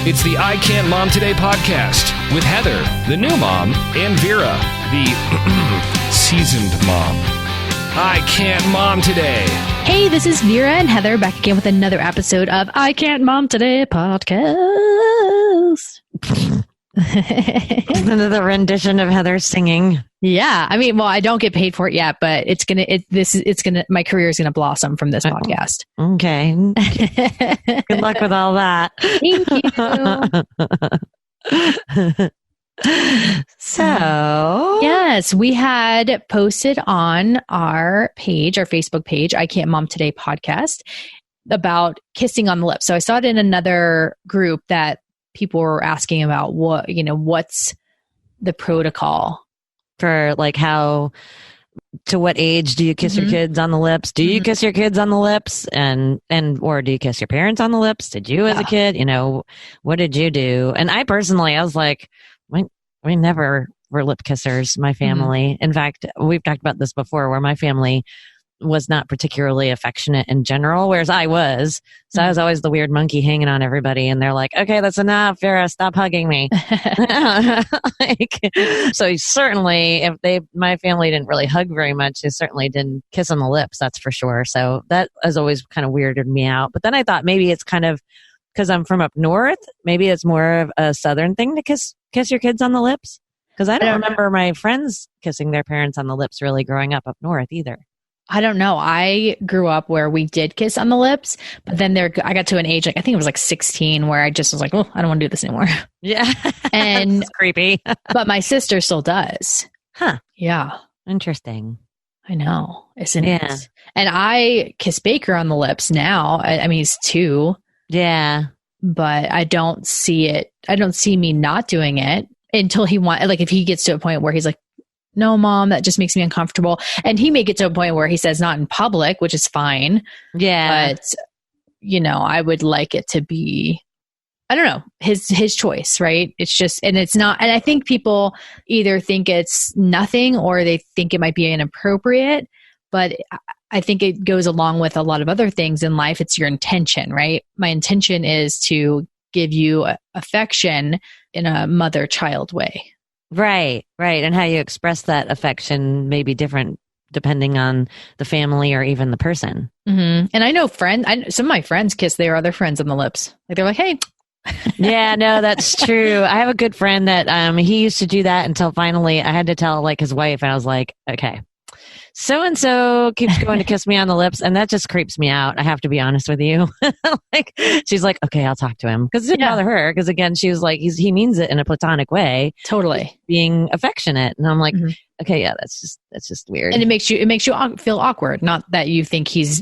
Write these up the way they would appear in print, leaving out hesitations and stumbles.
It's the I Can't Mom Today podcast with Heather, the new mom, and Vera, the seasoned mom. I Can't Mom Today. Hey, this is Vera and Heather back again with another episode of I Can't Mom Today podcast. Another rendition of Heather singing. Yeah, I mean, well, I don't get paid for it yet, but my career is gonna blossom from this podcast. Okay. Good luck with all that. Thank you. So, yes, we had posted on our page, our Facebook page, I Can't Mom Today podcast, about kissing on the lips. So I saw it in another group that people were asking about what's the protocol for like how, to what age do you kiss your kids on the lips? Do you kiss your kids on the lips or do you kiss your parents on the lips? Did you as a kid, what did you do? And I was like, we never were lip kissers, my family. In fact, we've talked about this before where my family was not particularly affectionate in general, whereas I was. So I was always the weird monkey hanging on everybody. And they're like, okay, that's enough, Vera, stop hugging me. So certainly my family didn't really hug very much. They certainly didn't kiss on the lips, that's for sure. So that has always kind of weirded me out. But then I thought maybe it's kind of, because I'm from up north, maybe it's more of a southern thing to kiss your kids on the lips. Because I don't remember my friends kissing their parents on the lips really growing up north either. I don't know. I grew up where we did kiss on the lips, but then I got to an age, I think it was like 16, where I just was like, well, I don't want to do this anymore. Yeah. And it's creepy. But my sister still does. Huh. Yeah. Interesting. I know. Isn't it? And I kiss Baker on the lips now. I mean, he's 2. Yeah. But I don't see it. I don't see me not doing it until if he gets to a point where he's like, no, Mom, that just makes me uncomfortable. And he may get to a point where he says not in public, which is fine. Yeah. But, I would like it to be, I don't know, his choice, right? It's just, and it's not, and I think people either think it's nothing or they think it might be inappropriate, but I think it goes along with a lot of other things in life. It's your intention, right? My intention is to give you affection in a mother-child way. Right. And how you express that affection may be different depending on the family or even the person. Mm-hmm. And I know some of my friends kiss their other friends on the lips. Like they're like, hey. Yeah, no, that's true. I have a good friend that he used to do that until finally I had to tell like his wife, and I was like, okay, so-and-so keeps going to kiss me on the lips, and that just creeps me out. I have to be honest with you. She's like, okay, I'll talk to him. Because it didn't bother her. Because again, she was like, he means it in a platonic way. Totally. Being affectionate. And I'm like, okay, yeah, that's just weird. And it makes you feel awkward. Not that you think he's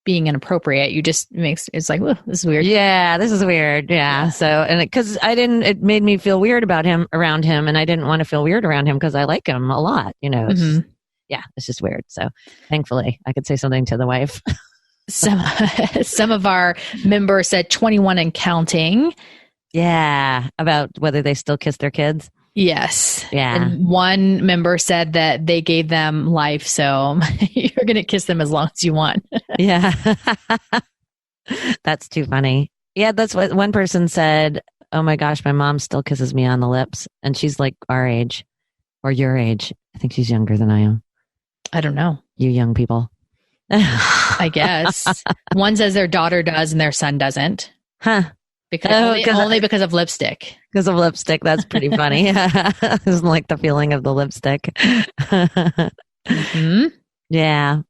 being inappropriate. It's like, this is weird. Yeah, this is weird. Yeah. So, and because it made me feel weird around him. And I didn't want to feel weird around him because I like him a lot, Yeah, it's just weird. So thankfully I could say something to the wife. Some of our members said 21 and counting. Yeah. About whether they still kiss their kids. Yes. Yeah. And one member said that they gave them life. So you're going to kiss them as long as you want. Yeah. That's too funny. Yeah. That's what one person said. Oh my gosh, my mom still kisses me on the lips. And she's like our age or your age. I think she's younger than I am. I don't know. You young people. I guess. One says their daughter does and their son doesn't. Huh. Only because of lipstick. Because of lipstick. That's pretty funny. Doesn't like the feeling of the lipstick. Yeah.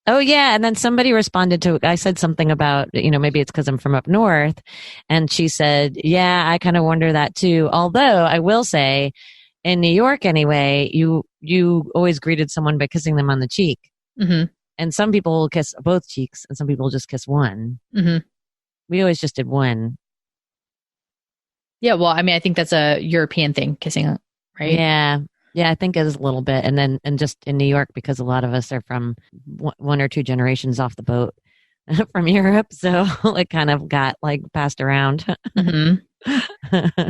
Oh, yeah. And then somebody responded to, I said something about, maybe it's because I'm from up north. And she said, yeah, I kind of wonder that too. Although I will say, in New York anyway, you always greeted someone by kissing them on the cheek. Mm-hmm. And some people will kiss both cheeks and some people just kiss one. Mm-hmm. We always just did one. Yeah, well, I mean, I think that's a European thing, kissing, right? Yeah. Yeah, I think it is a little bit. And then, and just in New York, because a lot of us are from one or two generations off the boat from Europe. So it kind of got like passed around. Mm-hmm.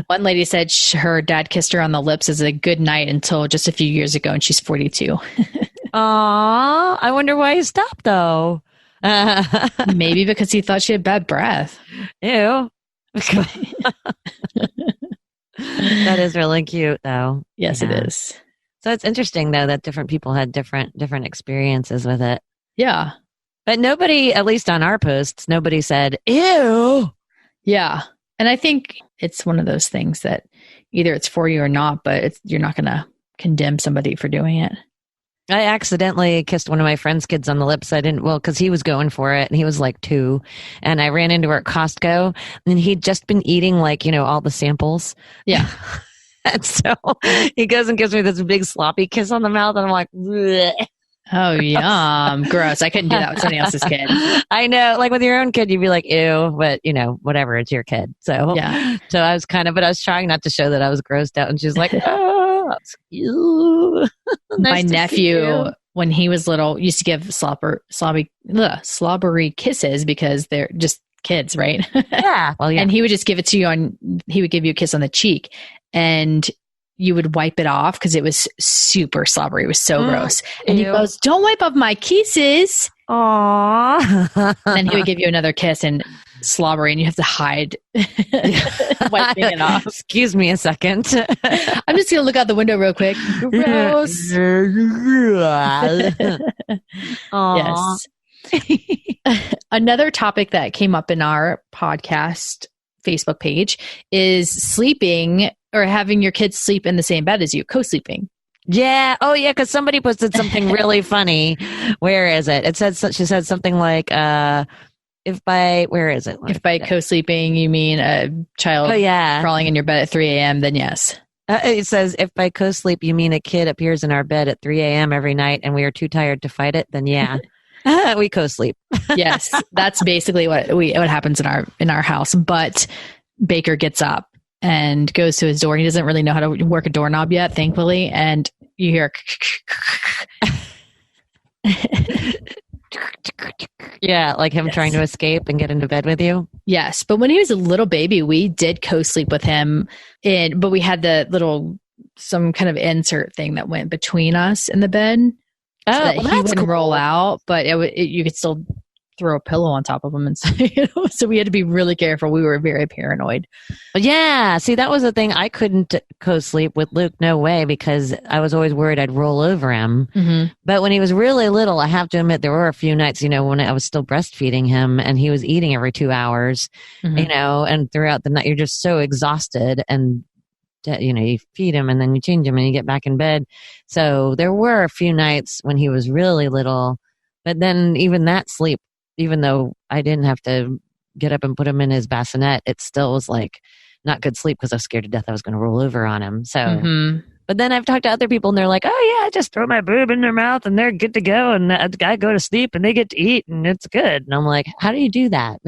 One lady said her dad kissed her on the lips as a good night until just a few years ago, and she's 42. Aw, I wonder why he stopped though. Maybe because he thought she had bad breath. Ew. That is really cute, though. Yes, Yeah. it is. So it's interesting, though, that different people had different experiences with it. Yeah. But nobody, at least on our posts, nobody said, ew. Yeah. And I think it's one of those things that either it's for you or not, but you're not going to condemn somebody for doing it. I accidentally kissed one of my friend's kids on the lips. Because he was going for it and he was like 2. And I ran into her at Costco and he'd just been eating all the samples. Yeah. And so he goes and gives me this big sloppy kiss on the mouth. And I'm like, bleh. Oh, yum. Gross. I couldn't do that with somebody else's kid. I know. Like with your own kid, you'd be like, ew, but whatever, it's your kid. So, yeah. So I was but I was trying not to show that I was grossed out. And she's like, oh, ew. My nephew, when he was little, used to give slobbery kisses because they're just kids, right? Yeah. Well, yeah. And he would just give it to you he would give you a kiss on the cheek and you would wipe it off because it was super slobbery. It was so gross. And he goes, don't wipe off my kisses. Aww. And then he would give you another kiss and slobbery and you have to hide wiping it off. Excuse me a second. I'm just going to look out the window real quick. Gross. Yes. Another topic that came up in our podcast Facebook page is sleeping or having your kids sleep in the same bed as you, co-sleeping. Yeah. Oh, yeah. Because somebody posted something really funny. Where is it? She said something like, if by co-sleeping you mean a child crawling in your bed at 3 a.m., then yes. It says, if by co-sleep you mean a kid appears in our bed at 3 a.m. every night and we are too tired to fight it, then yeah. We co-sleep. Yes, that's basically what happens in our house. But Baker gets up and goes to his door. He doesn't really know how to work a doorknob yet, thankfully, and you hear. Yeah, like him trying to escape and get into bed with you. Yes, but when he was a little baby, we did co-sleep with him, but we had some kind of insert thing that went between us in the bed. So that he wouldn't roll out, but you could still throw a pillow on top of him, and so we had to be really careful. We were very paranoid. Yeah, see, that was the thing. I couldn't co-sleep with Luke, no way, because I was always worried I'd roll over him. Mm-hmm. But when he was really little, I have to admit there were a few nights, when I was still breastfeeding him, and he was eating every 2 hours, mm-hmm. And throughout the night you're just so exhausted and. You feed him and then you change him and you get back in bed. So there were a few nights when he was really little, but then even that sleep, even though I didn't have to get up and put him in his bassinet, it still was like not good sleep because I was scared to death I was going to roll over on him. So, mm-hmm. But then I've talked to other people and they're like, oh yeah, I just throw my boob in their mouth and they're good to go. And I go to sleep and they get to eat and it's good. And I'm like, how do you do that?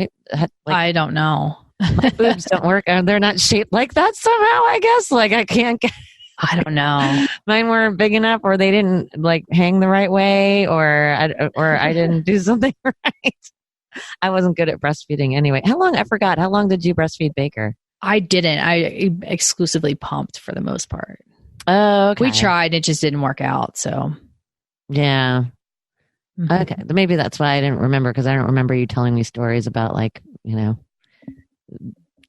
I don't know. My boobs don't work and they're not shaped like that somehow, I guess. Like I can't get I don't know. Mine weren't big enough or they didn't hang the right way or I didn't do something right. I wasn't good at breastfeeding anyway. How long did you breastfeed Baker? I didn't. I exclusively pumped for the most part. Oh, okay. We tried. It just didn't work out. So yeah. Mm-hmm. Okay. Maybe that's why I didn't remember because I don't remember you telling me stories about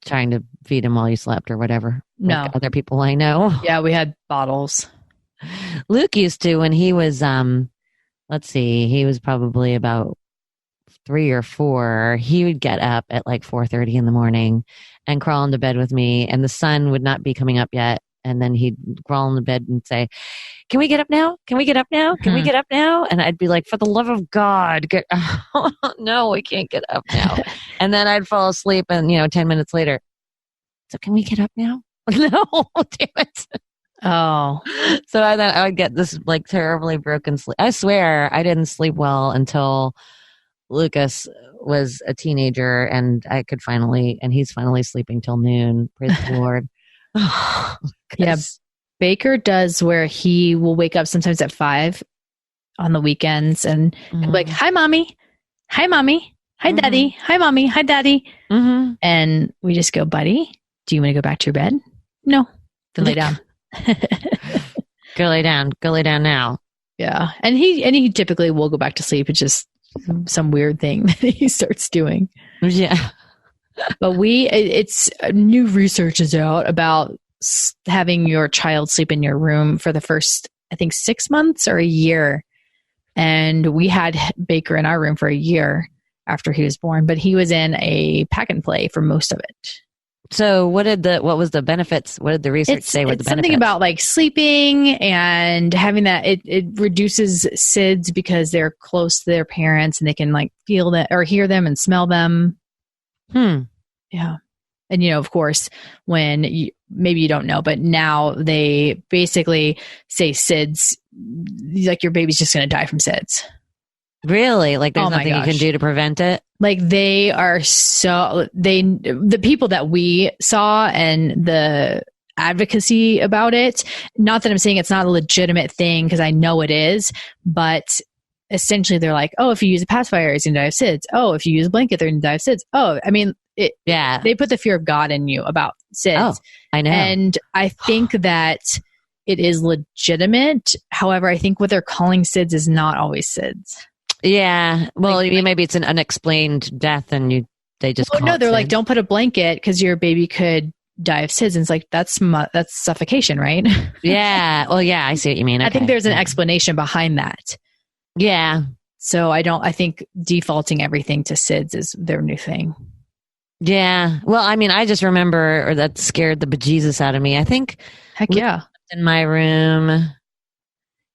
trying to feed him while you slept or whatever. No. Like other people I know. Yeah, we had bottles. Luke used to when he was, he was probably about 3 or 4. He would get up at 4:30 in the morning and crawl into bed with me and the sun would not be coming up yet. And then he'd crawl in the bed and say, can we get up now? Can we get up now? Can we get up now? And I'd be like, for the love of God, get no, we can't get up now. And then I'd fall asleep and, 10 minutes later, so can we get up now? No, damn it. Oh. So I would get this terribly broken sleep. I swear I didn't sleep well until Lucas was a teenager and he's finally sleeping till noon. Praise the Lord. Yeah. Baker does where he will wake up sometimes at 5 on the weekends and be like, hi, mommy. Hi, mommy. Hi, daddy. Hi, mommy. Hi, daddy. Mm-hmm. And we just go, buddy, do you want to go back to your bed? No. Then lay down. Go lay down. Go lay down now. Yeah. And he typically will go back to sleep. It's just some weird thing that he starts doing. Yeah. But it's new research is out about having your child sleep in your room for the first, I think, 6 months or a year. And we had Baker in our room for a year after he was born, but he was in a pack and play for most of it. So what was the benefits? What did the research say were the benefits? Something about like sleeping and having that it reduces SIDS because they're close to their parents and they can like feel that or hear them and smell them. Yeah. And, of course, when maybe you don't know, but now they basically say SIDS, like your baby's just going to die from SIDS. Really? Like there's nothing you can do to prevent it? Like the people that we saw and the advocacy about it, not that I'm saying it's not a legitimate thing because I know it is, but essentially they're like, oh, if you use a pacifier, you're going to die of SIDS. Oh, if you use a blanket, they're going to die of SIDS. Oh, I mean, they put the fear of God in you about SIDS. Oh, I know. And I think that it is legitimate. However, I think what they're calling SIDS is not always SIDS. Yeah. Well, maybe it's an unexplained death and they just call it they're SIDS. like, don't put a blanket because your baby could die of SIDS. And it's like, that's suffocation, right? Yeah. Well, yeah, I see what you mean. Okay. I think there's an explanation behind that. Yeah. So I think defaulting everything to SIDS is their new thing. Yeah. Well, I mean, I just remember that scared the bejesus out of me. I think. Heck yeah. In my room.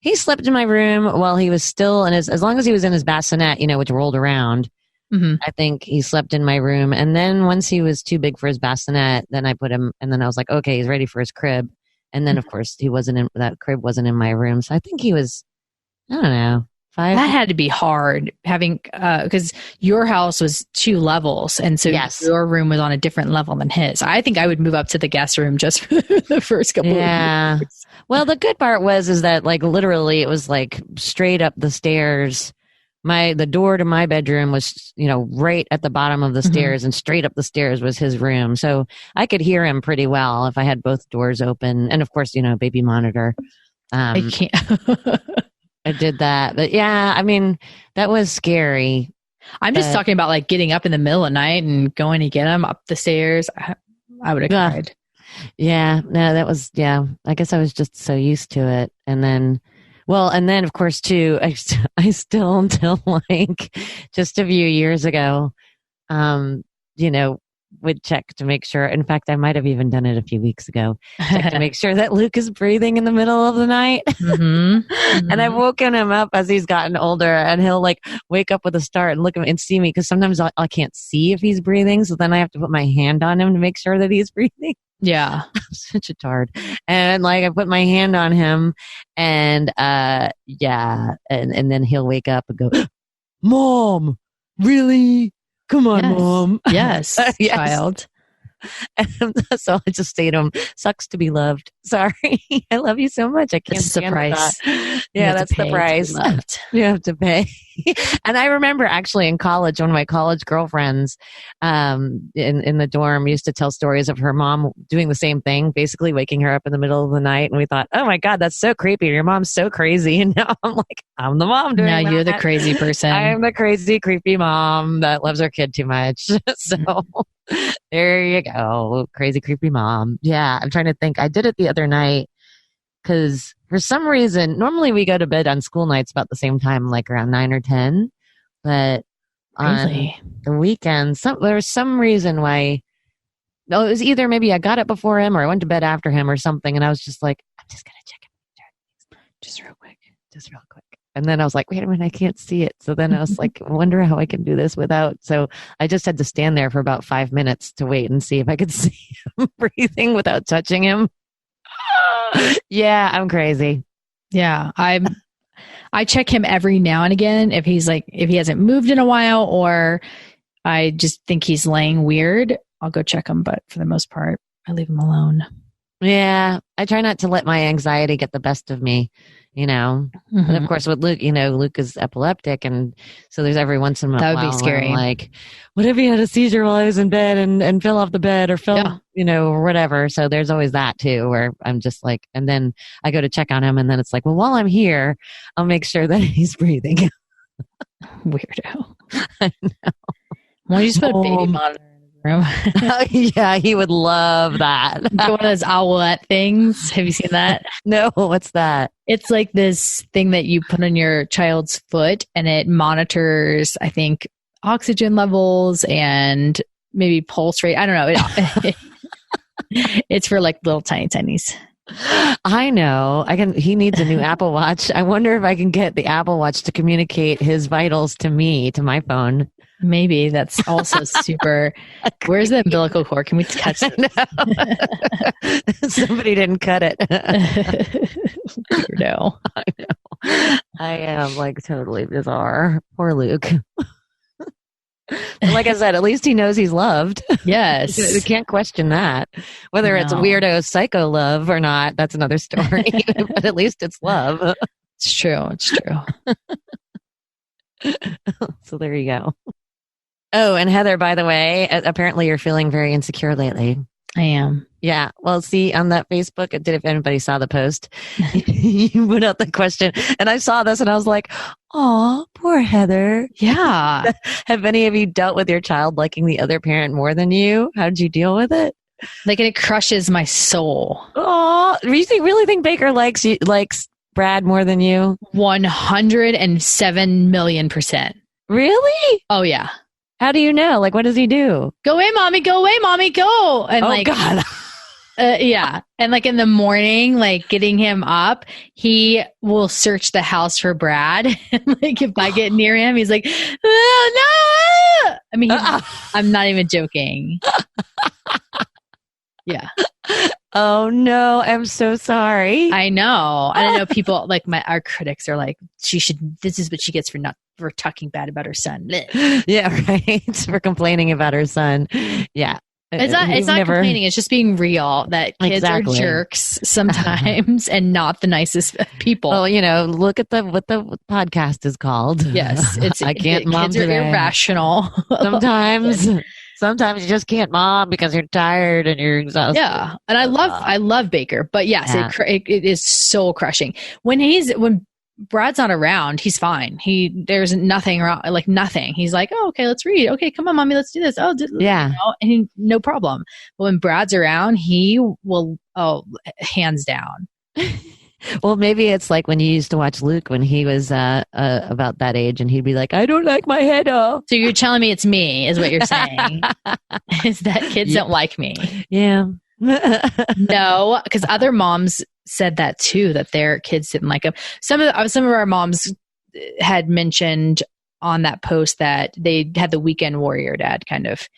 He slept in my room while he was still in as long as he was in his bassinet, which rolled around. Mm-hmm. I think he slept in my room. And then once he was too big for his bassinet, then I put him, and then I was like, okay, he's ready for his crib. And then of course that crib wasn't in my room. So I think he was, I don't know. 5. That had to be hard having, because your house was 2 levels. And so your room was on a different level than his. I think I would move up to the guest room just for the first couple of years. Well, the good part is that like literally it was like straight up the stairs. The door to my bedroom was, right at the bottom of the stairs, and straight up the stairs was his room. So I could hear him pretty well if I had both doors open. And of course, baby monitor. I can't. I did that. But yeah, I mean, that was scary. I'm just talking about like getting up in the middle of the night and going to get him up the stairs. I would have cried. Yeah, no, that was, I guess I was just so used to it. And then of course too, I still until like just a few years ago, would check to make sure. In fact, I might have even done it a few weeks ago. Check to make sure that Luke is breathing in the middle of the night. Mm-hmm. And I've woken him up as he's gotten older, and he'll like wake up with a start and look at me and see me, because sometimes I can't see if he's breathing. So then I have to put my hand on him to make sure that he's breathing. Yeah. I'm such a tard. And like I put my hand on him, and and then he'll wake up and go, Mom, really? Come on, Mom. Yes, child. And so I just say to him, sucks to be loved. Sorry. I love you so much. I can't stand that. Yeah, that's the price. You have to pay. And I remember actually in college, one of my college girlfriends in the dorm used to tell stories of her mom doing the same thing, basically waking her up in the middle of the night. And we thought, oh my God, that's so creepy. Your mom's so crazy. And now I'm like, I'm the mom doing that. Now you're the crazy person. I'm the crazy, creepy mom that loves her kid too much. So there you go. Crazy, creepy mom. Yeah, I'm trying to think. I did it the other night because for some reason, normally we go to bed on school nights about the same time, like around 9 or 10. But on the weekends, there was some reason why. No, it was either maybe I got it before him or I went to bed after him or something. And I was just like, I'm just going to check it. Just real quick. And then I was like, wait a minute, I can't see it. So then I was like, I wonder how I can do this without. So I just had to stand there for about 5 minutes to wait and see if I could see him breathing without touching him. Yeah, I'm crazy. Yeah, I check him every now and again if he hasn't moved in a while, or I just think he's laying weird, I'll go check him. But for the most part, I leave him alone. Yeah, I try not to let my anxiety get the best of me, And of course with Luke, Luke is epileptic, and so there's every once in a while that would be scary. I'm like, what if he had a seizure while I was in bed and fell off the bed or fell, or whatever. So there's always that too, where I'm just like, and then I go to check on him, and then it's like, well, while I'm here, I'll make sure that he's breathing. Weirdo. I know. Why don't you just put a baby monitor? room. Yeah, he would love that. One of those owlette things. Have you seen that? No, what's that? It's like this thing that you put on your child's foot and it monitors, I think, oxygen levels and maybe pulse rate. I don't know. It's for like little tiny tinies. I know. He needs a new Apple Watch. I wonder if I can get the Apple Watch to communicate his vitals to me, to my phone. Maybe that's also super. Where's the umbilical cord? Can we cut it? Somebody didn't cut it. Weirdo. I know. I am like totally bizarre. Poor Luke. But like I said, at least he knows he's loved. Yes. You can't question that. Whether it's weirdo psycho love or not, that's another story. But at least it's love. It's true. It's true. So there you go. Oh, and Heather, by the way, apparently you're feeling very insecure lately. I am. Yeah. Well, see, on that Facebook, if anybody saw the post, you put out the question. And I saw this and I was like, oh, poor Heather. Yeah. Have any of you dealt with your child liking the other parent more than you? How did you deal with it? Like, it crushes my soul. Oh, do you really think Baker likes Brad more than you? 107 million %. Really? Oh, yeah. How do you know? Like, what does he do? Go away, mommy. Go away, mommy. Go. And God. Yeah. And like in the morning, like getting him up, he will search the house for Brad. And like if I get near him, he's like, oh, no. I mean, I'm not even joking. Yeah. Oh no, I'm so sorry. I know. And I know people like our critics are like, this is what she gets for talking bad about her son. Yeah, right. For complaining about her son. Yeah. It's not complaining. It's just being real that kids are jerks sometimes and not the nicest people. Well, look at what the podcast is called. Yes. I can't mom kids are today. Irrational. Sometimes you just can't mom because you're tired and you're exhausted. Yeah. And I love Baker, but yes, it is soul crushing. When Brad's not around, he's fine. There's nothing wrong, like nothing. He's like, oh, okay, let's read. Okay, come on, mommy, let's do this. Oh, yeah. And no problem. But when Brad's around, he will, hands down. Well, maybe it's like when you used to watch Luke when he was about that age and he'd be like, I don't like my head off. So you're telling me it's me, is what you're saying. Is that kids don't like me. Yeah. No, because other moms said that too, that their kids didn't like them. Some of our moms had mentioned on that post that they had the weekend warrior dad kind of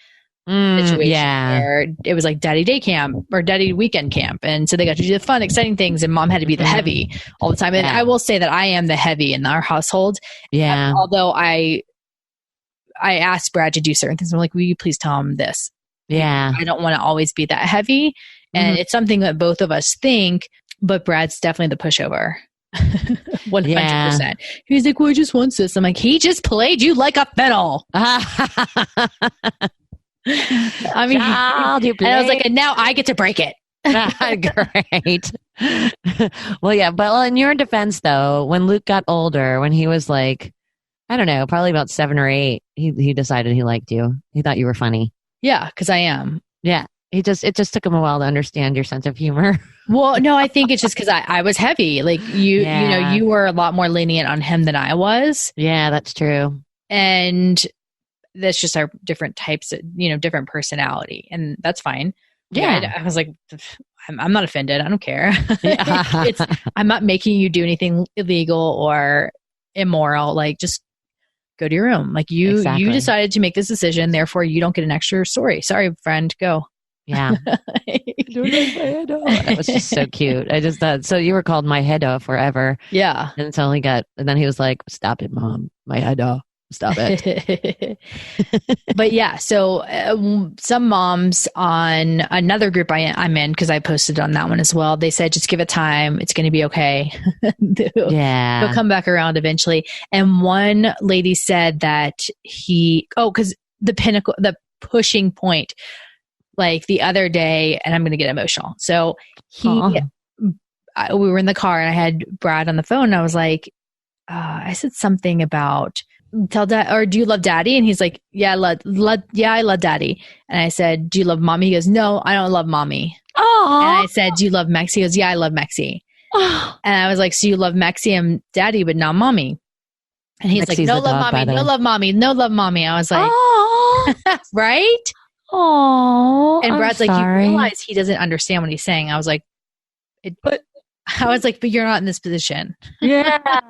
situation where it was like daddy day camp or daddy weekend camp. And so they got to do the fun, exciting things and mom had to be the heavy all the time. And I will say that I am the heavy in our household. Yeah. Although I asked Brad to do certain things. I'm like, will you please tell him this? Yeah. I don't want to always be that heavy. And it's something that both of us think, but Brad's definitely the pushover. 100%. Yeah. He's like, well, he just wants this. I'm like, he just played you like a fiddle. I mean, and I was like, and now I get to break it. Great. Well, yeah. But in your defense, though, when Luke got older, when he was like, I don't know, probably about 7 or 8, he decided he liked you. He thought you were funny. Yeah, because I am. Yeah. It just took him a while to understand your sense of humor. Well, no, I think it's just because I was heavy. Like you were a lot more lenient on him than I was. Yeah, that's true. And that's just our different types of, different personality. And that's fine. Yeah. I was like, I'm not offended. I don't care. I'm not making you do anything illegal or immoral. Like, just go to your room. Like you decided to make this decision. Therefore, you don't get an extra story. Sorry, friend, go. Yeah. That was just so cute. I just thought, so you were called my head forever. Yeah. Until and then he was like, stop it, mom. My head stop it. But yeah, so some moms on another group I'm in, because I posted on that one as well, they said, just give it time. It's going to be okay. He'll come back around eventually. And one lady said that because the pushing point, like the other day, and I'm going to get emotional. So we were in the car and I had Brad on the phone and I was like, I said something about tell dad, or do you love daddy? And he's like, yeah, I love daddy. And I said, do you love mommy? He goes, no, I don't love mommy. Oh. And I said, do you love Mexi? He goes, yeah, I love Mexi. And I was like, so you love Mexi and daddy, but not mommy. And he's Mexi's like, no the love dog, mommy, by the no way. love mommy, no love mommy. I was like, Oh. right? Oh. And Brad's like, sorry. you realize he doesn't understand what he's saying. I was like, but you're not in this position. Yeah,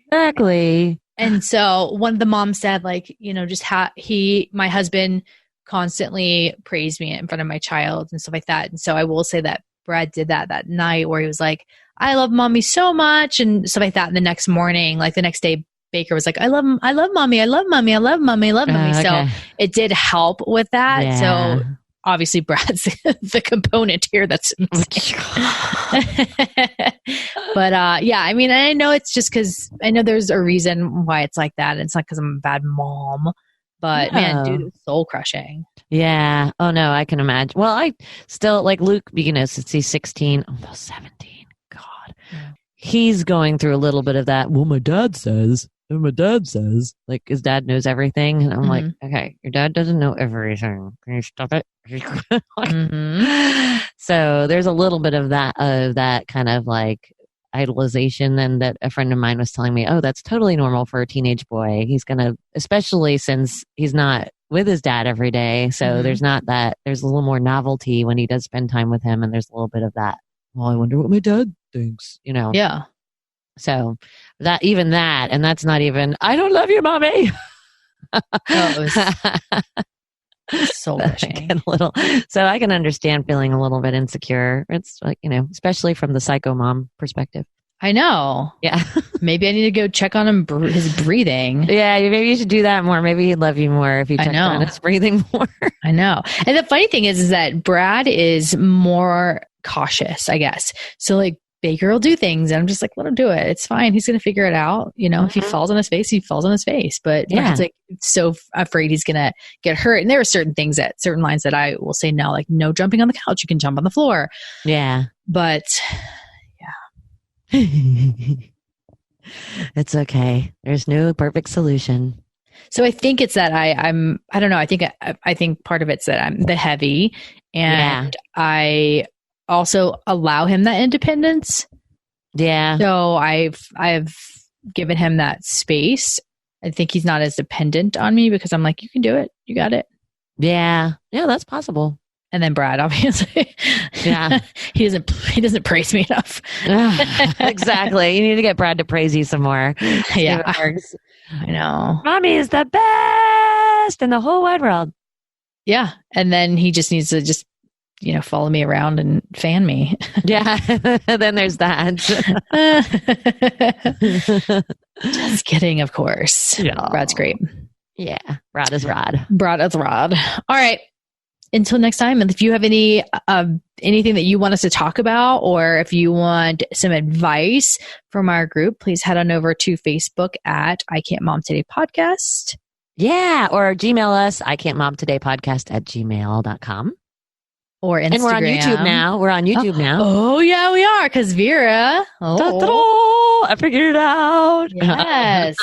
exactly. And so one of the moms said, like, you know, just my husband constantly praised me in front of my child and stuff like that. And so I will say that Brad did that night where he was like, I love mommy so much and stuff like that. And the next morning, like the next day, Baker was like, I love mommy. I love mommy. I love mommy. I love mommy. Okay. So it did help with that. Yeah. So obviously Brad's the component here that's missing. But yeah, I mean, I know it's just because I know there's a reason why it's like that. And it's not because I'm a bad mom, but man, dude, it's soul crushing. Yeah. Oh no, I can imagine. Well, I still like Luke, you know, since he's 16, almost 17. God. Yeah. He's going through a little bit of that. Well, my dad says, like his dad knows everything. And I'm like, okay, your dad doesn't know everything. Can you stop it? So there's a little bit of that kind of like idolization. And that a friend of mine was telling me, oh, that's totally normal for a teenage boy. He's going to, especially since he's not with his dad every day. So there's not that, there's a little more novelty when he does spend time with him. And there's a little bit of that. Well, I wonder what my dad thinks, you know? Yeah. So and that's not even, I don't love you, mommy. It was soul crushing. So I can understand feeling a little bit insecure. It's like, you know, especially from the psycho mom perspective. I know. Yeah. Maybe I need to go check on him, his breathing. Yeah, maybe you should do that more. Maybe he'd love you more if you checked on his breathing more. I know. And the funny thing is that Brad is more cautious, I guess. So like Baker will do things and I'm just like, let him do it. It's fine. He's going to figure it out. You know, if he falls on his face, he falls on his face. But Brad's like so afraid he's going to get hurt. And there are certain lines that I will say no, like no jumping on the couch. You can jump on the floor. Yeah. But it's okay. There's no perfect solution. So I think it's that I don't know. I think part of it's that I'm the heavy and I also allow him that independence. Yeah. So I've given him that space. I think he's not as dependent on me because I'm like, you can do it. You got it. Yeah. Yeah, that's possible. And then Brad, obviously. Yeah. he doesn't praise me enough. Exactly. You need to get Brad to praise you some more. Yeah. I know. Mommy is the best in the whole wide world. Yeah. And then he just needs to follow me around and fan me. Yeah. Then there's that. Just kidding, of course. Yeah. Brad's great. Yeah. Rod is Rod. Rod is Rod. All right. Until next time. And if you have anything that you want us to talk about, or if you want some advice from our group, please head on over to Facebook at I Can't Mom Today Podcast. Yeah. Or Gmail us, ican'tmomtoday@gmail.com. Or Instagram. And we're on YouTube now. Oh, yeah, we are. Because Vera. I figured it out. Yes.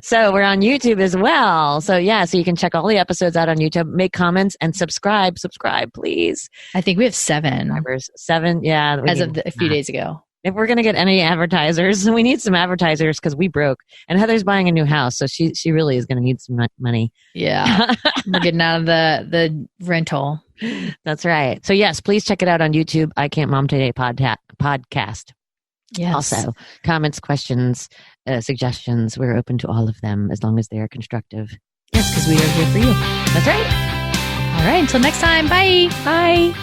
So we're on YouTube as well. So yeah, so you can check all the episodes out on YouTube, make comments, and subscribe. Subscribe, please. I think we have 7. 7, yeah. As of a few days ago. If we're going to get any advertisers, we need some advertisers because we broke. And Heather's buying a new house, so she really is going to need some money. Yeah. We're getting out of the rental. That's right. So yes, please check it out on YouTube. I Can't Mom Today podcast. Yes. Also, comments, questions, suggestions. We're open to all of them as long as they are constructive. Yes, because we are here for you. That's right. All right. Until next time. Bye. Bye.